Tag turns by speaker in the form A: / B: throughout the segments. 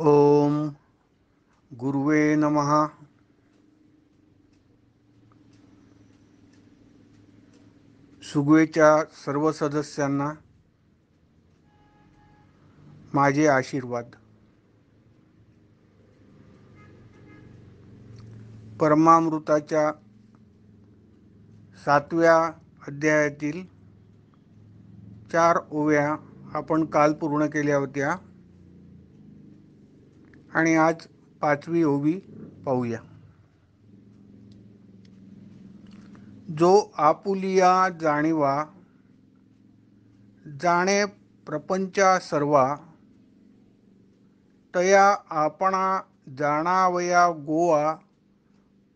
A: ओम गुरुवे नमः. सुगवेच्या सर्व सदस्यांना माझे आशीर्वाद. परमामृताच्या 7व्या अध्यायातील 4 ओव्या आपण काल पूर्ण केल्या होत्या आणि आज 5वी ओवी पाहूया. जो आपुलिया जाणीवा जाणे प्रपंचा सर्वा तया आपणा जाणावया गोवा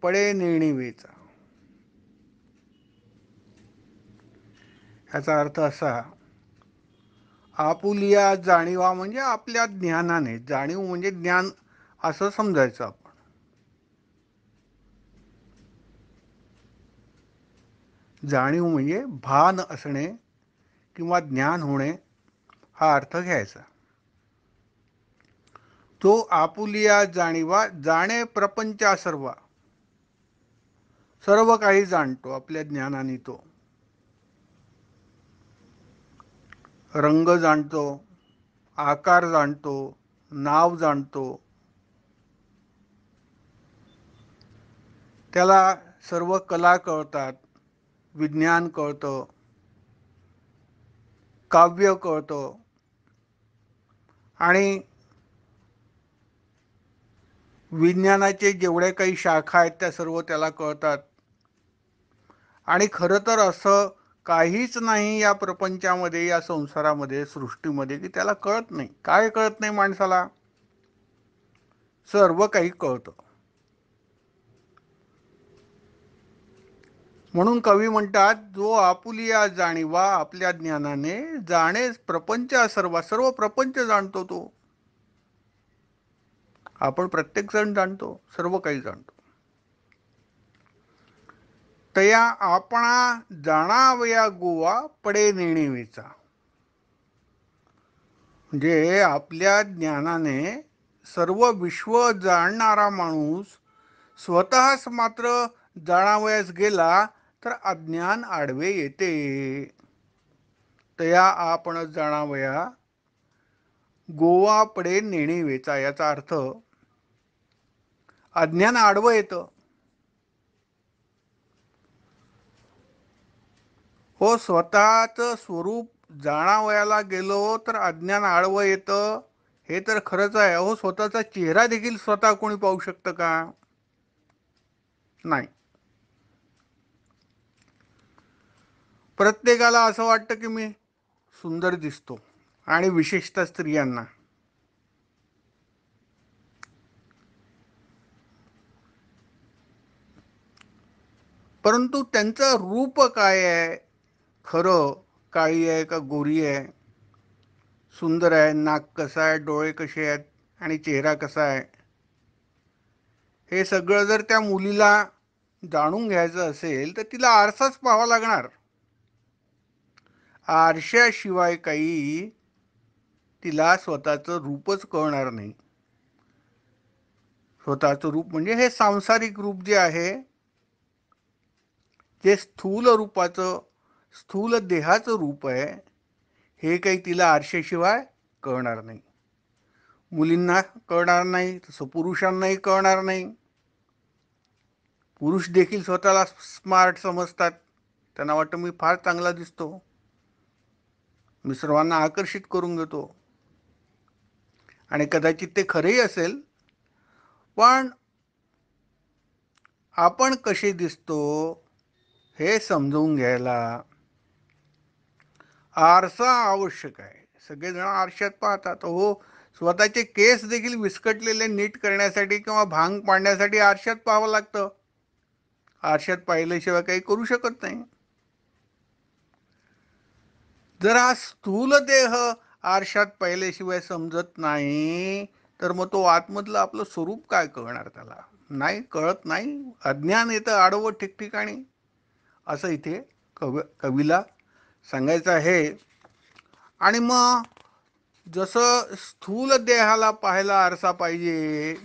A: पडे नेणिवेचा. याचा अर्थ असा, आपुलिया जाणीवा म्हणजे आपल्या ज्ञानाने, जाणीव म्हणजे ज्ञान असं समजायचं आपण. जाणीव म्हणजे भान असणे किंवा ज्ञान होणे हा अर्थ घ्यायचा. तो आपुलिया जाणीवा जाणे प्रपंचा सर्वा, सर्व काही जाणतो आपल्या ज्ञानाने. तो रंग जाणतो, आकार जाणतो, नाव जाणतो, त्याला सर्व कला कळतात, विज्ञान कळतं, काव्य कळतं आणि विज्ञानाचे जेवढे काही शाखा आहेत त्या सर्व त्याला कळतात. आणि खरं तर असं काहीच नाही या प्रपंचामध्ये, या संसारामध्ये, सृष्टीमध्ये की त्याला कळत नाही. काय कळत नाही माणसाला? सर्व काही कळतं. म्हणून कवी म्हणतात, जो आपुलिया जाणीवा आपल्या ज्ञानाने जाणे प्रपंच सर्व, सर्व प्रपंच जाणतो तो. आपण प्रत्येक जण जाणतो, सर्व काही जाणतो. तया आपणा जाणावया गोवा पडे नेणिवेचा. म्हणजे आपल्या ज्ञानाने सर्व विश्व जाणणारा माणूस स्वतःच मात्र जाणावयास गेला तर अज्ञान आडवे येते. तया आपण जाणावया गोवा पडे नेणिवेचा. याचा अर्थ अज्ञान आडवं येतं. हो, स्वतःच स्वरूप जाणावयाला गेलो तर अज्ञान आडवं येतं, हे तर खरंच आहे. अहो, स्वतःचा चेहरा देखील स्वतः कोणी पाहू शकतं का? नाही. प्रत्येकाला असं वाटतं की मी सुंदर दिसतो, आणि विशेषतः स्त्रियांना. परंतु त्यांचं रूप काय आहे? खरं काळी आहे का गोरी आहे, सुंदर आहे, नाक कसं आहे, डोळे कसे आहेत आणि चेहरा कसा आहे, हे सगळं जर त्या मुलीला जाणून घ्यायचं असेल तर तिला आरसाच पाहावा लागणार. आरशाशिवाय काही तिला स्वतःचं रूपच कळणार नाही. स्वतःचं रूप म्हणजे हे सांसारिक रूप जे आहे, जे स्थूल रूपाचं, स्थूल देहाचं रूप आहे, हे काही तिला आरशाशिवाय कळणार नाही. मुलींना कळणार नाही, तसं पुरुषांनाही कळणार नाही. पुरुष देखील स्वतःला स्मार्ट समजतात. त्यांना वाटतं मी फार चांगला दिसतो, मी सर्वांना आकर्षित करून घेतो. आणि कदाचित ते खरेही असेल, पण आपण कसे दिसतो हे समजून घ्यायला आरसा आवश्यक आहे. सगळेजण आरशात पाहतात. हो, स्वतःचे केस देखील विस्कटलेले नीट करण्यासाठी किंवा भांग पाडण्यासाठी आरशात पाहावं लागतं. आरशात पाहिल्याशिवाय काही करू शकत नाही. जर हा स्थूल देह आरशात पाहिल्याशिवाय समजत नाही, तर मग तो आतमधलं आपलं स्वरूप काय कळणार त्याला? नाही, कळत नाही. अज्ञान येतं आडवं ठिकठिकाणी, असं इथे कवीला सांगायचं आहे. आणि मग जसं स्थूल देहाला पाहायला आरसा पाहिजे,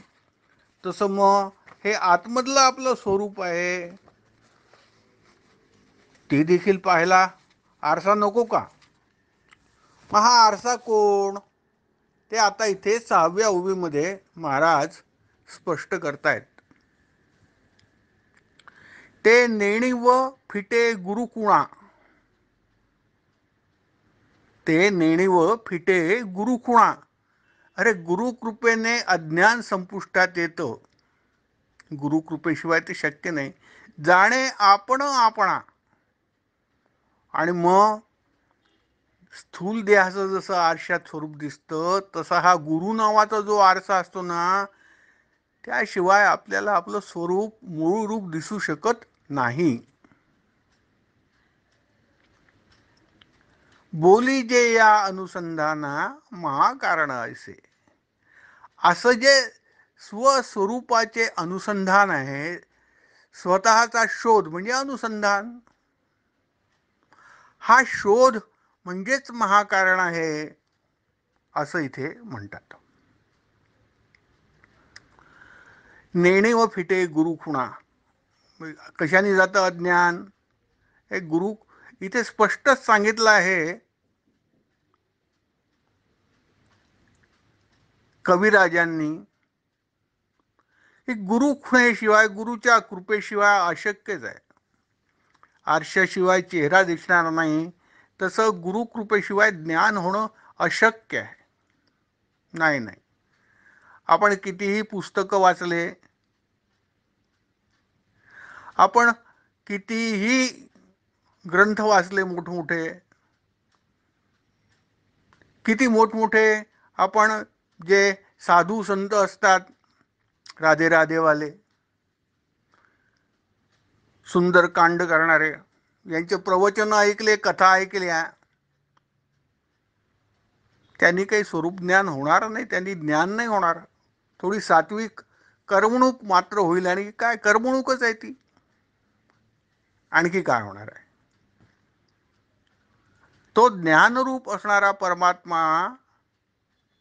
A: तसं मग हे आतमधलं आपलं स्वरूप आहे ते देखील पाहायला आरसा नको का? मग हा आरसा कोण? ते आता इथे 6व्या ओवीमध्ये महाराज स्पष्ट करतायत. ते नेणी व फिटे गुरुकुणा. ते नेणी व फिटे गुरुकुणा. अरे गुरुकृपेने अज्ञान संपुष्टात येतं. गुरुकृपेशिवाय ते शक्य नाही. जाणे आपण आपणा. आणि मग स्थूल देहाचं जसं आरशात स्वरूप दिसतं, तसा हा गुरु नावाचा जो आरसा असतो ना, त्याशिवाय आपल्याला आपलं स्वरूप मूळ रूप दिसू शकत नाही. बोली जे या अनुसंधाना महाकारण असे. असं जे स्वस्वरूपाचे अनुसंधान आहे, स्वतःचा शोध म्हणजे अनुसंधान. हा शोध म्हणजेच महाकारण आहे असं इथे म्हणतात. नेणे व फिटे गुरुखुणा. कशाने जातं अज्ञान? हे गुरु इथे स्पष्टच सांगितलं आहे. कविराजांनी की गुरु खुणेशिवाय, गुरुच्या कृपेशिवाय अशक्यच आहे. आरशाशिवाय चेहरा दिसणार नाही, तसं गुरुकृपेशिवाय ज्ञान होणं अशक्य आहे. नाही नाही, आपण कितीही पुस्तकं वाचले, आपण कितीही ग्रंथ वाचले मोठमोठे, किती मोठमोठे आपण जे साधू संत असतात, राधे राधेवाले, सुंदर कांड करणारे, यांचे प्रवचन ऐकले, कथा ऐकल्या, त्यांनी काही स्वरूप ज्ञान होणार नाही. त्यांनी ज्ञान नाही होणार. थोडी सात्विक करमणूक मात्र होईल. आणि काय करमणूकच आहे ती, आणखी काय होणार आहे? तो ज्ञानरूप असणारा परमात्मा,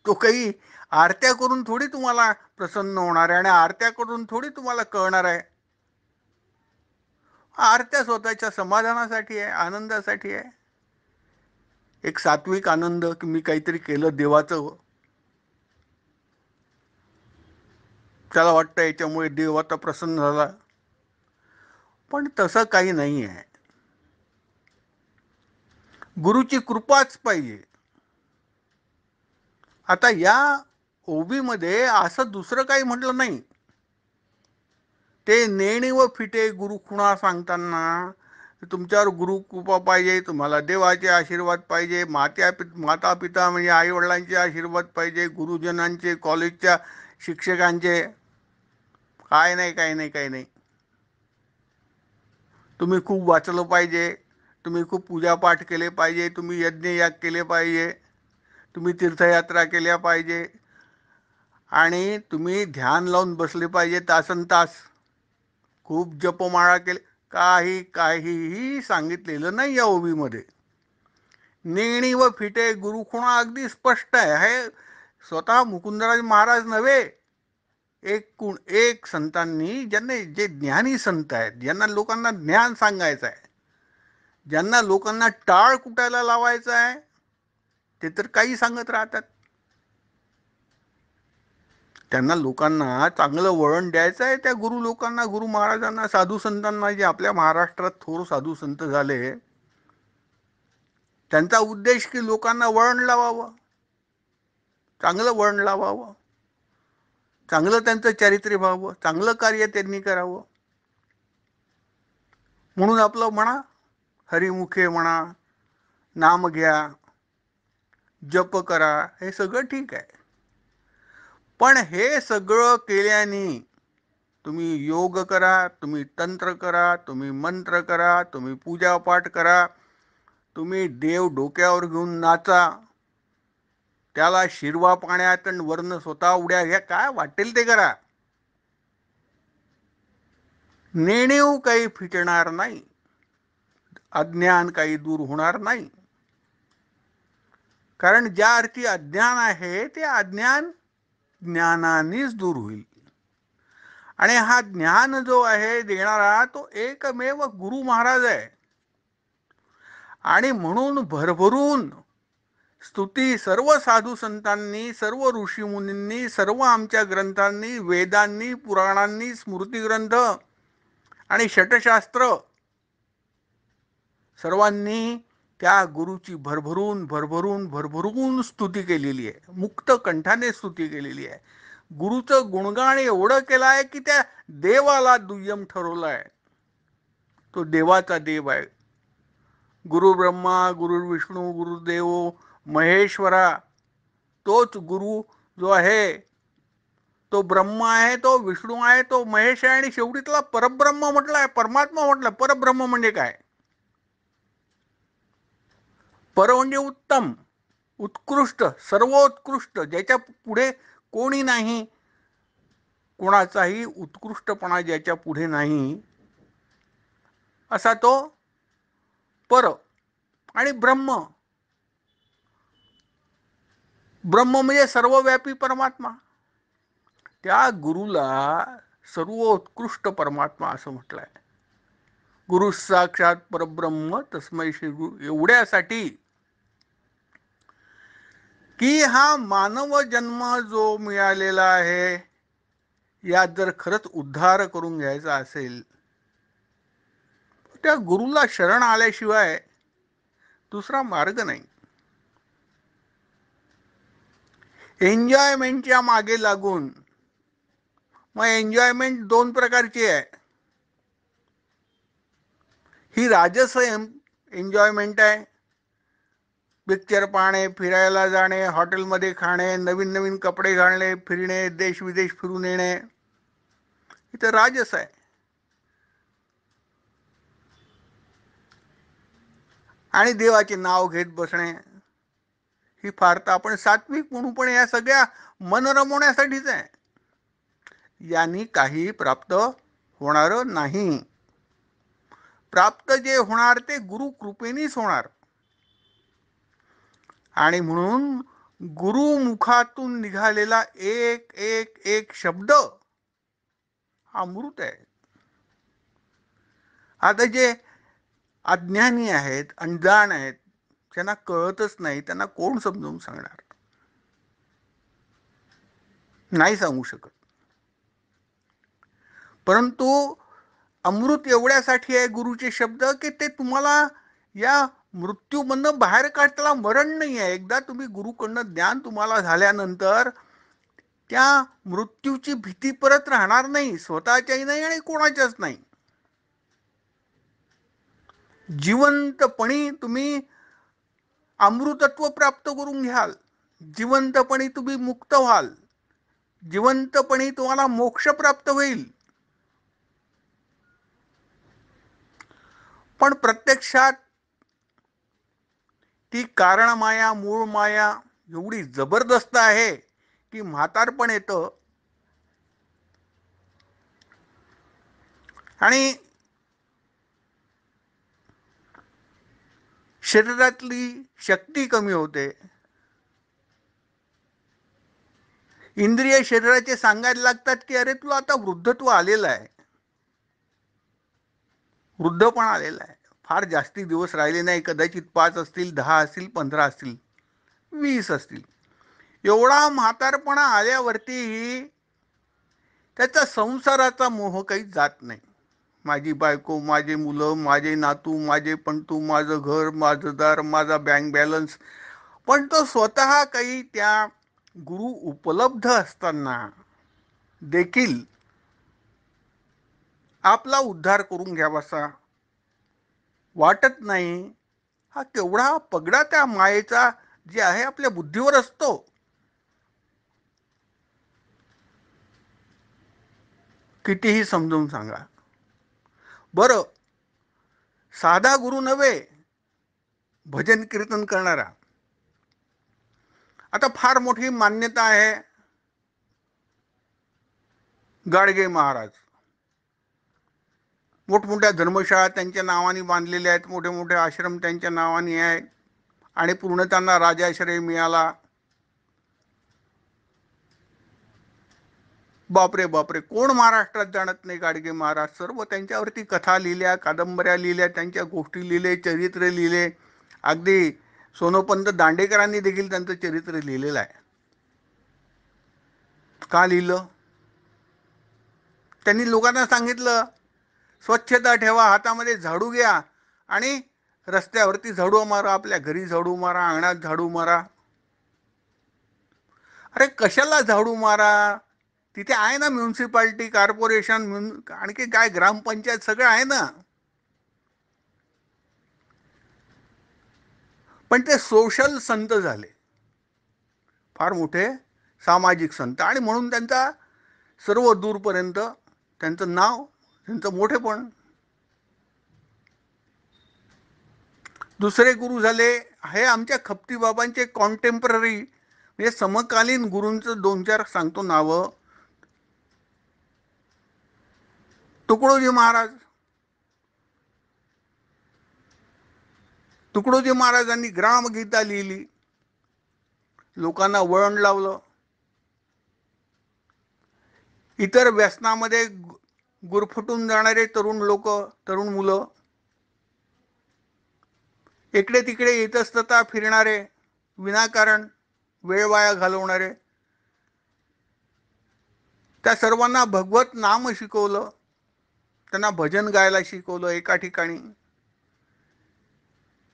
A: तो काही आरत्या करून थोडी तुम्हाला प्रसन्न होणार आहे, आणि आरत्या करून थोडी तुम्हाला कळणार आहे. आरत्या स्वतःच्या समाधानासाठी आहे, आनंदासाठी आहे. एक सात्विक आनंद की मी काहीतरी केलं देवाचं, त्याला वाटतं याच्यामुळे देव आता प्रसन्न झाला. पण तसं काही नाही आहे. गुरुची कृपाच पाहिजे. आता या ओबीमध्ये असं दुसरं काही म्हटलं नाही. ते नेणी व फिटे गुरुखुणा सांगताना तुमच्यावर गुरुकृपा पाहिजे, तुम्हाला देवाचे आशीर्वाद पाहिजे, माता पिता म्हणजे आई वडिलांचे आशीर्वाद पाहिजे, गुरुजनांचे, कॉलेजच्या शिक्षकांचे. काय नाही, काही नाही, काही नाही. तुम्ही खूप वाचलं पाहिजे, तुम्ही खूप पूजापाठ केले पाहिजे, तुम्ही यज्ञयाग केले पाहिजे, तुम्ही तीर्थयात्रा केल्या पाहिजे, आणि तुम्ही ध्यान लावून बसले पाहिजे तासन तास, खूप जपमाळा केले. काहीही सांगितलेलं नाही या ओबीमध्ये. नेणी व फिटे गुरुखुणा अगदी स्पष्ट आहे. हे स्वतः मुकुंदराज महाराज नव्हे, एक संतांनी, ज्यांना जे ज्ञानी संत आहेत, ज्यांना लोकांना ज्ञान सांगायचं आहे, ज्यांना लोकांना टाळ कुटायला लावायचं आहे, ते तर काही सांगत राहतात. त्यांना लोकांना चांगलं वळण द्यायचं आहे. त्या गुरु लोकांना, गुरु महाराजांना, साधू संतांना, जे आपल्या महाराष्ट्रात थोर साधू संत झाले, त्यांचा उद्देश की लोकांना वळण लावावं, चांगलं वळण लावावं, चांगलं त्यांचं चारित्र्य व्हावं, चांगलं कार्य त्यांनी करावं. म्हणून आपलं म्हणा, हरिमुखे म्हणा, नाम घ्या, जप करा, हे सगळं ठीक आहे. पण हे सगळं केल्याने तुम्ही योग करा, तुम्ही तंत्र करा, तुम्ही मंत्र करा, तुम्ही पूजापाठ करा, तुम्ही देव डोक्यावर घेऊन नाचा, त्याला शिरवा पाण्यात वर्ण स्वतः उड्या घ्या, काय वाटेल ते करा, नेणीव काही फिटणार नाही, अज्ञान काही दूर होणार नाही. कारण ज्या अर्थी अज्ञान आहे ते अज्ञान ज्ञानानेच दूर होईल. आणि हा ज्ञान जो आहे देणारा तो एकमेव गुरु महाराज आहे. आणि म्हणून भरभरून स्तुती सर्व साधू संतांनी, सर्व ऋषीमुनींनी, सर्व आमच्या ग्रंथांनी, वेदांनी, पुराणांनी, स्मृतिग्रंथ आणि षटशास्त्र सर्वांनी त्या गुरुची भरभरून भरभरून भरभरून स्तुती केलेली आहे. मुक्त कंठाने स्तुती केलेली आहे. गुरुचं गुणगान एवढं केलं आहे की त्या देवाला दुय्यम ठरवलं आहे. तो देवाचा देव आहे. गुरु ब्रह्मा, गुरु विष्णू, गुरुदेव महेश्वरा, तोच गुरु जो आहे तो ब्रह्मा आहे, तो विष्णू आहे, तो महेश आहे, आणि शेवटी त्याला परब्रह्म म्हटलं आहे, परमात्मा म्हटलं. परब्रह्म म्हणजे काय? पर म्हणजे उत्तम, उत्कृष्ट, सर्वोत्कृष्ट, ज्याच्या पुढे कोणी नाही, कोणाचाही उत्कृष्टपणा ज्याच्या पुढे नाही, असा तो पर. आणि ब्रह्म, ब्रह्म म्हणजे सर्वव्यापी परमात्मा. त्या गुरुला सर्वोत्कृष्ट परमात्मा असं म्हटलंय. गुरु साक्षात परब्रह्म तस्मै श्री गुरु. एवढ्यासाठी की हा मानव जन्म जो मिळालेला आहे, यात जर खरंच उद्धार करून घ्यायचा असेल, त्या गुरुला शरण आल्याशिवाय दुसरा मार्ग नाही. एन्जॉयमेंटच्या मागे लागून, मग एन्जॉयमेंट दोन प्रकारची आहे. ही राजस एन्जॉयमेंट आहे. पिक्चर पाहणे, फिरायला जाणे, हॉटेलमध्ये खाणे, नवीन नवीन कपडे घालणे, फिरणे, देश विदेश फिरून येणे, इथं राजस आहे. आणि देवाचे नाव घेत बसणे, ही फार तर आपण सात्विक म्हणू, पण या सगळ्या मन रमवण्यासाठीच आहे. यांनी काही प्राप्त होणार नाही. प्राप्त जे होणार ते गुरु कृपेनेच होणार. आणि म्हणून गुरुमुखातून निघालेला एक एक एक शब्द अमृत आहे. आता जे अज्ञानी आहेत, अनजाण आहेत, त्यांना कळतच नाही, त्यांना कोण समजावून सांगणार? नाही सांगू शकत. परंतु अमृत एवढ्यासाठी आहे गुरुचे शब्द की ते तुम्हाला या मृत्यूमधनं बाहेर काढताना मरण नाही आहे. एकदा तुम्ही गुरुकडनं ज्ञान तुम्हाला झाल्यानंतर त्या मृत्यूची भीती परत राहणार नाही, स्वतःच्याही नाही आणि कोणाच्याच नाही. जिवंतपणी तुम्ही अमृतत्व प्राप्त करून घ्याल, जिवंतपणी तुम्ही मुक्त व्हाल, जिवंतपणी तुम्हाला मोक्ष प्राप्त होईल. पण प्रत्यक्षात ती कारण माया, मूळ माया एवढी जबरदस्त आहे की म्हातारपण येतं आणि शरीरातली शक्ती कमी होते. इंद्रिय शरीराचे सांगायला लागतात की अरे तुला आता वृद्धत्व आलेलं आहे, वृद्धपण आलेलं आहे, फार जास्ती दिवस राहिले नाही, कदाचित 5 असतील, 10 असतील, 15 असतील, 20 असतील. एवढा म्हातारपणा आल्यावरती त्याचा संसाराचा मोह काही जात नाही. माझी बायको, माझे मुलं, माझे नातू, माझे पणतू, माझं घर, माझं दार, माझा बँक बॅलन्स. पण तो स्वतः काही त्या गुरु उपलब्ध असताना देखील आपला उद्धार करून घ्यावासा वाटत नाही. हा केवढा पगडा त्या मायेचा जे आहे आपल्या बुद्धीवर असतो. कितीही समजून सांगा. बरं, साधा गुरु नव्हे, भजन कीर्तन करणारा. आता फार मोठी मान्यता आहे गाडगे महाराज. मोठमोठ्या धर्मशाळा त्यांच्या नावाने बांधलेल्या आहेत, मोठे मोठे आश्रम त्यांच्या नावाने आहेत. आणि पूर्ण त्यांना राजाश्रय मिळाला. बापरे बापरे, कोण महाराष्ट्रात जाणत नाही गाडगे महाराज. सर्व त्यांच्यावरती कथा लिहिल्या, कादंबऱ्या लिहिल्या, त्यांच्या गोष्टी लिहिले, चरित्र लिहिले. अगदी सोनोपंत दांडेकरांनी देखील त्यांचं चरित्र लिहिलेलं आहे. का लिहिलं? त्यांनी लोकांना सांगितलं, स्वच्छता ठेवा, हातामध्ये झाडू घ्या आणि रस्त्यावरती झाडू मारा, आपल्या घरी झाडू मारा, अंगणात झाडू मारा. अरे कशाला झाडू मारा? तिथे आहे ना म्युन्सिपाल्टी, कॉर्पोरेशन, आणखी काय ग्रामपंचायत, सगळं आहे ना. पण ते सोशल संत झाले, फार मोठे सामाजिक संत, आणि म्हणून त्यांचा सर्व दूरपर्यंत त्यांचं नाव, त्यांचं मोठेपण. दुसरे गुरु झाले हे आमच्या खपती बाबांचे कॉन्टेम्पररी, म्हणजे समकालीन गुरूंचं दोन चार सांगतो नावं. तुकडोजी महाराज. तुकडोजी महाराजांनी ग्रामगीता लिहिली, लोकांना वळण लावलं. इतर व्यसनामध्ये गुरफटून जाणारे तरुण लोक, तरुण मुलं, इकडे तिकडे इतस्तता फिरणारे, विनाकारण वेळ वाया घालवणारे, त्या सर्वांना भगवत नाम शिकवलं, त्यांना भजन गायला शिकवलं. एका ठिकाणी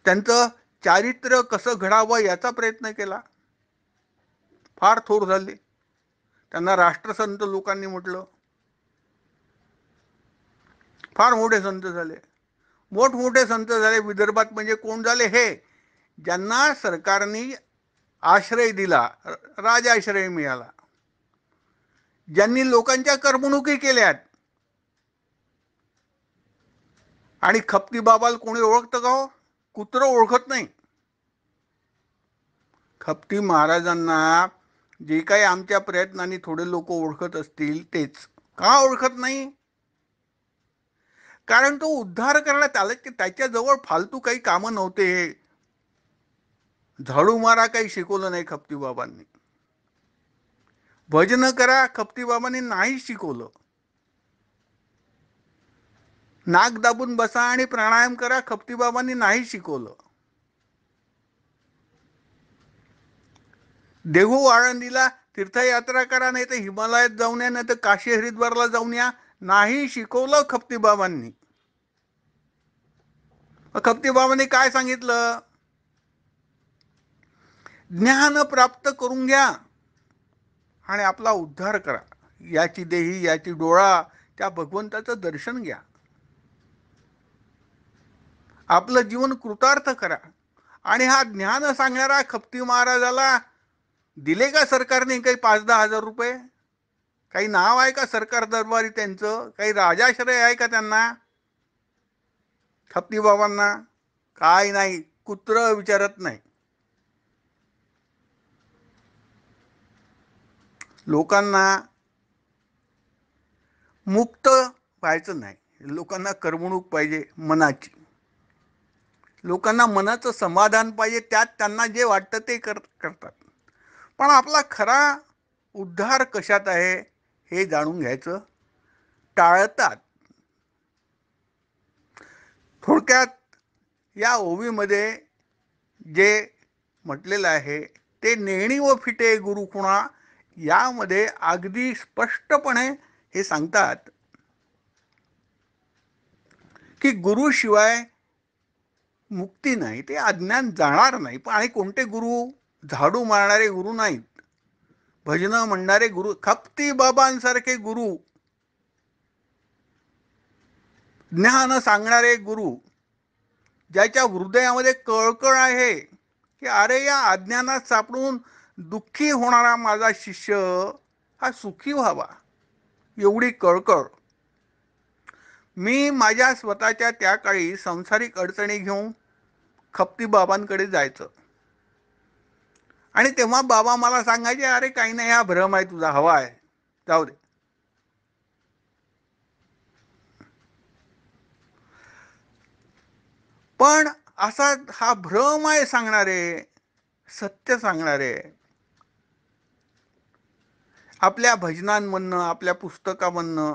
A: त्यांचं चारित्र्य कसं घडावं याचा प्रयत्न केला. फार थोर झाले, त्यांना राष्ट्रसंत लोकांनी म्हटलं. फार मोठे संत झाले, मोठमोठे संत झाले. विदर्भात म्हणजे कोण झाले? हे ज्यांना सरकारने आश्रय दिला, राजाश्रय मिळाला, ज्यांनी लोकांच्या करमणुकी केल्यात. आणि खपती बाबाला कोणी ओळखतं का हो? कुत्र ओळखत नाही. खपती महाराजांना जे काही आमच्या प्रयत्नांनी थोडे लोक ओळखत असतील तेच. का ओळखत नाही? कारण तो उद्धार करण्यात आला की त्याच्याजवळ फालतू काही कामं नव्हते. झाडू मारा काही शिकवलं नाही खपती बाबांनी. भजन करा खपती बाबांनी नाही शिकवलं. नाक दाबून बसा आणि प्राणायाम करा खपती बाबांनी नाही शिकवलं. देहू आळंदीला तीर्थयात्रा करा, नाही तर हिमालयात जाऊन या, नाही तर काशी हरिद्वारला जाऊन या, नाही शिकवलं खपती बाबांनी. खपती बाबांनी काय सांगितलं? ज्ञान प्राप्त करून घ्या आणि आपला उद्धार करा. याची देही याची डोळा, त्या भगवंताचं दर्शन घ्या, आपलं जीवन कृतार्थ करा. आणि हा ज्ञान सांगणारा खपती महाराजाला दिले का सरकारने काही 5-10 हजार रुपये? काही नाव आहे का सरकार दरबारी त्यांचं? काही राजाश्रय आहे का त्यांना? खपती बाबांना काय नाही, कुत्र विचारत नाही. लोकांना मुक्त व्हायचं नाही, लोकांना करमणूक पाहिजे मनाची, लोकांना मनाचं समाधान पाहिजे, त्यात त्यांना जे वाटतं ते करतात. पण आपला खरा उद्धार कशात आहे हे जाणून घ्यायचं टाळतात. थोडक्यात या ओवीमध्ये जे म्हटलेलं आहे ते नेणी व फिटे गुरुखुणा, यामध्ये अगदी स्पष्टपणे हे सांगतात की गुरुशिवाय मुक्ती नाही, ते अज्ञान जाणार नाही. पण आणि कोणते गुरु? झाडू मारणारे गुरु नाहीत, भजन म्हणणारे गुरु, खपती बाबांसारखे गुरु, ज्ञान सांगणारे गुरु, ज्याच्या हृदयामध्ये कळकळ आहे की अरे या अज्ञानात सापडून दुःखी होणारा माझा शिष्य हा सुखी व्हावा, एवढी कळकळ. मी माझ्या स्वतःच्या त्या काळी सांसारिक अडचणी घेऊन खपती बाबांकडे जायचं, आणि तेव्हा बाबा मला सांगायचे, अरे काही नाही, हा भ्रम आहे तुझा, हवा आहे, जाऊ दे. पण असा हा भ्रम आहे सांगणारे, सत्य सांगणारे, आपल्या भजनांमधनं, आपल्या पुस्तकामधनं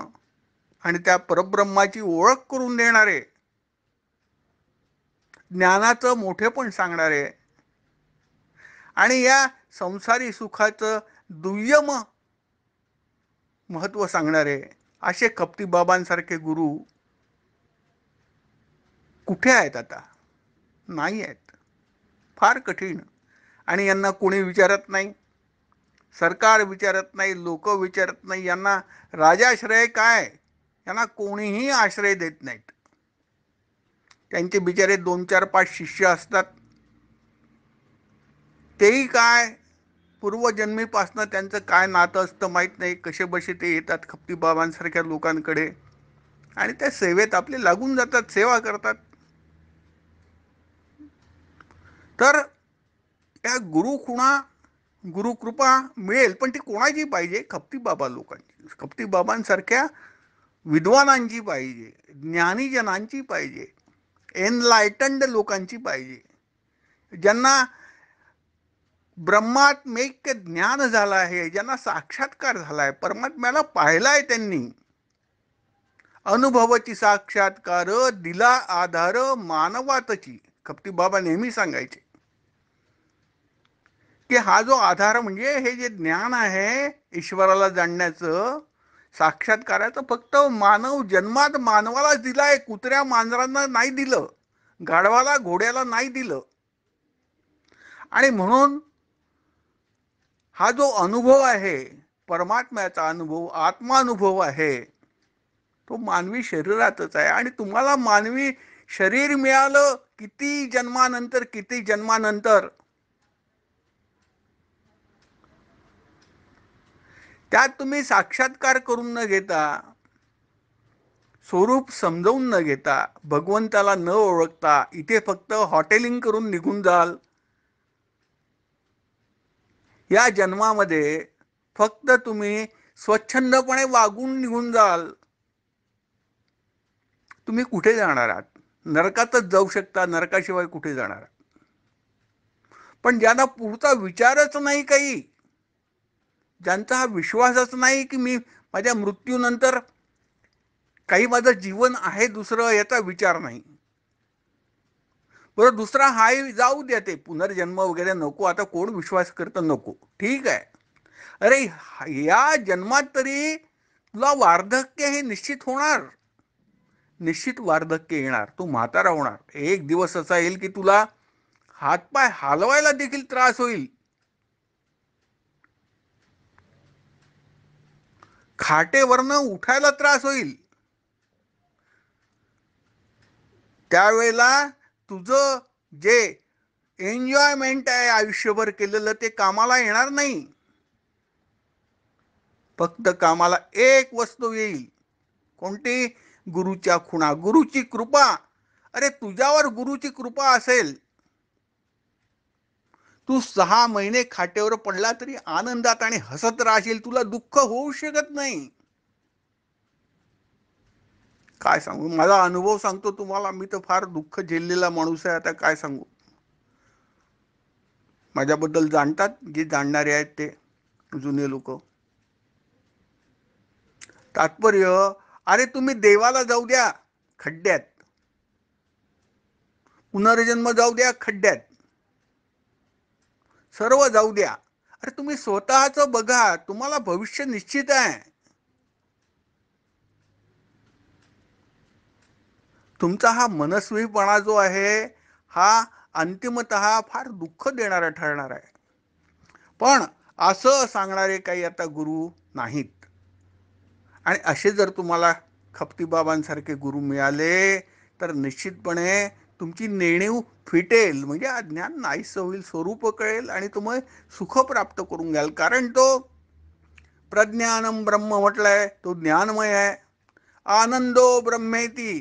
A: आणि त्या परब्रह्माची ओळख करून देणारे, ज्ञानाचं मोठेपण सांगणारे आणि या संसारी सुखाचं दुय्यम महत्व सांगणारे असे कप्तीबाबांसारखे गुरु कुठे आहेत आता? नाही आहेत. फार कठीण. आणि यांना कोणी विचारत नाही, सरकार विचारत नाही, लोक विचारत नाही. यांना राजाश्रय काय, यांना कोणीही आश्रय देत नाहीत. त्यांचे बिचारे 2-4-5 शिष्य असतात, तेही काय पूर्वजन्मीपासनं त्यांचं काय नातं असतं माहीत नाही. कसे बसे ते येतात खप्तीबाबांसारख्या लोकांकडे आणि त्या सेवेत आपले लागून जातात, सेवा करतात. तर त्या गुरुकृपा मिळेल, पण ती कोणाची पाहिजे? खप्तीबाबा लोकांची, खप्तीबाबांसारख्या विद्वानांची पाहिजे, ज्ञानीजनांची पाहिजे, एनलायटन्ड लोकांची पाहिजे, ज्यांना ब्रह्मात्मिक ज्ञान झालं आहे, ज्यांना साक्षात्कार झालाय, परमात्म्याला पाहिलाय त्यांनी. अनुभवाची साक्षात्कार दिला आधार मानवातची. खप्तीबाबा नेहमी सांगायचे की हा जो आधार म्हणजे हे जे ज्ञान आहे ईश्वराला जाणण्याचं, साक्षात्काराचं, फक्त मानव जन्मात मानवाला दिलाय, कुत्र्या मांजरांना नाही दिलं, गाढवाला घोड्याला नाही दिलं. आणि म्हणून हा जो अनुभव आहे, परमात्म्याचा अनुभव, आत्मानुभव आहे, तो मानवी शरीरातच आहे. आणि तुम्हाला मानवी शरीर मिळालं किती जन्मानंतर, किती जन्मानंतर, त्यात तुम्ही साक्षात्कार करून न घेता, स्वरूप समजवून न घेता, भगवंताला न ओळखता इथे फक्त हॉटेलिंग करून निघून जाल. या जन्मामध्ये फक्त तुम्ही स्वच्छंदपणे वागून निघून जाल. तुम्ही कुठे जाणार आहात? नरकातच जाऊ शकता, नरकाशिवाय कुठे जाणार? पण ज्यांना पुढचा विचारच नाही काही, ज्यांचा हा विश्वासच नाही की मी माझ्या मृत्यूनंतर काही माझं जीवन आहे दुसरं, याचा विचार नाही. बरं, दुसरा हाय जाऊ द्या, ते पुनर्जन्म वगैरे नको, आता कोण विश्वास करतं? नको, ठीक आहे. अरे या जन्मात तरी तुला वार्धक्य हे निश्चित होणार, निश्चित वार्धक्य येणार, तू म्हातारा होणार. एक दिवस असा येईल की तुला हातपाय हलवायला देखील त्रास होईल, खाटेवरनं उठायला त्रास होईल. त्यावेळेला तुझं जे एन्जॉयमेंट आहे आयुष्यभर केलेलं, ते कामाला येणार नाही. फक्त कामाला एक वस्तू येईल, कोणती? गुरुच्या खुणा, गुरुची कृपा. अरे तुझ्यावर गुरुची कृपा असेल, तू 6 महिने खाटेवर पडला तरी आनंदात आणि हसत राहशील, तुला दुःख होऊ शकत नाही. काय सांगू, माझा अनुभव सांगतो तुम्हाला. मी तर फार दुःख झेललेला माणूस आहे. आता काय सांगू, माझ्याबद्दल जाणतात जे जाणणारे आहेत ते जुने लोक. तात्पर्य, अरे तुम्ही देवाला जाऊ द्या खड्ड्यात, पुनर्जन्म जाऊ द्या खड्ड्यात, सर्व जाऊ द्या. अरे तुम्ही स्वतःच बघा, तुम्हाला भविष्य निश्चित आहे. तुमचा हा मनस्वीपणा जो आहे, हा अंतिमतः फार दुःख देणारा ठरणार आहे. पण असं सांगणारे काही आता गुरु नाहीत. आणि असे जर तुम्हाला खप्तीबाबांसारखे गुरु मिळाले तर निश्चितपणे तुमची नेणीव फिटेल, म्हणजे अज्ञान नाहीसं होईल, स्वरूप कळेल आणि तुम्ही सुख प्राप्त करून घ्याल. कारण तो प्रज्ञानम ब्रह्म म्हटलंय, तो ज्ञानमय आहे. आनंदो ब्रह्मेती,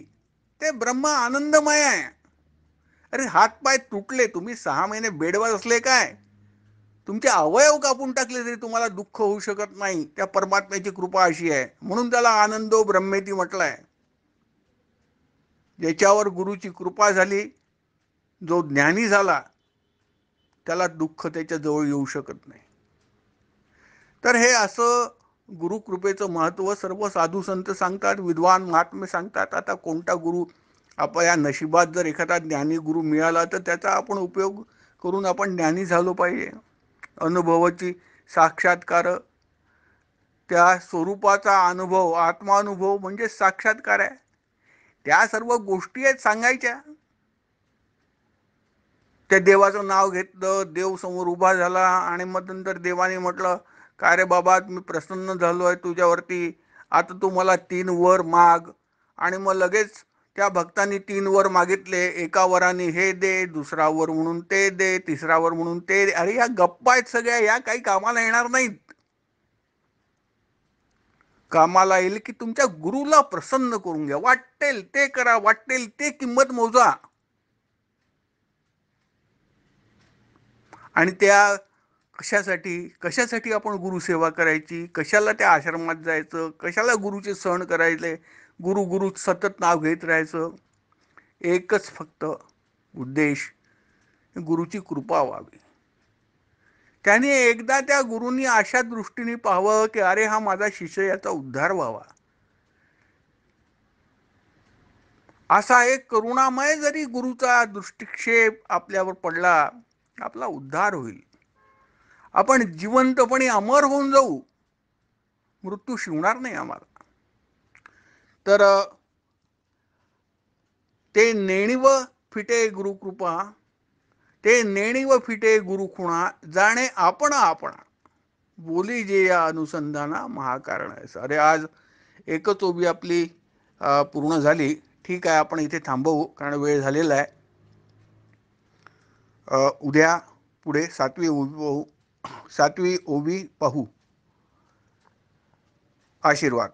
A: ते ब्रह्म आनंदमय आहे. अरे हातपाय तुटले, तुम्ही 6 महिने बेडवर असले काय, तुमचे अवयव कापून टाकले तरी तुम्हाला दुःख होऊ शकत नाही. त्या परमात्म्याची कृपा अशी आहे, म्हणून त्याला आनंदो ब्रह्मेती म्हटलंय. ज्याच्यावर गुरुची कृपा झाली जो ज्ञानी झाला त्याला दुःख त्याच्या जवळ येऊ शकत नाही. तर हे असं गुरुकृपेचं महत्त्व सर्व साधू संत सांगतात, विद्वान महात्मे सांगतात. आता कोणता गुरु आपल्या नशिबात जर एखादा ज्ञानी गुरु मिळाला तर त्याचा आपण उपयोग करून आपण ज्ञानी झालो पाहिजे. अनुभवाची साक्षात्कार, त्या स्वरूपाचा अनुभव, आत्मानुभव म्हणजे साक्षात्कार आहे. त्या सर्व गोष्टी आहेत सांगायच्या. त्या देवाचं नाव घेतलं, देव समोर उभा झाला आणि मग नंतर देवाने म्हटलं, काय रे बाबा, मी प्रसन्न झालो आहे तुझ्यावरती, आता तू मला 3 वर माग. आणि मग लगेच त्या भक्तांनी 3 वर मागितले. एका वराने हे दे, दुसरा वर म्हणून ते दे, तिसरा वर म्हणून ते दे. अरे या गप्पा आहेत सगळ्या, या काही कामाला येणार नाहीत. कामाला येईल की तुमच्या गुरुला प्रसन्न करून घ्या. वाटेल ते करा, वाटेल ते किंमत मोजा. आणि त्या कशासाठी कशासाठी आपण गुरुसेवा करायची, कशाला त्या आश्रमात जायचं, कशाला गुरुचे सण करायचे, गुरु गुरु सतत नाव घेत राहायचं. एकच फक्त उद्देश, गुरुची कृपा व्हावी. त्याने एकदा त्या गुरुनी अशा दृष्टीने पाहावं की अरे हा माझा शिष्य, याचा उद्धार व्हावा. असा एक करुणामय जरी गुरुचा दृष्टिक्षेप आपल्यावर पडला, आपला उद्धार होईल. आपण जिवंतपणे अमर होऊन जाऊ, मृत्यू शिवणार नाही आम्हाला. तर ते नेणीव फिटे गुरुकृपा, ते नेणीव फिटे गुरुखुणा, जाणे आपण आपण बोली जे या अनुसंधाना महाकारण आहे. अरे आज एकच ओबी आपली पूर्ण झाली. ठीक आहे, आपण इथे थांबवू कारण वेळ झालेला आहे. उद्या पुढे 7वी ओबी पाहू. 7वी ओबी पाहू. आशीर्वाद.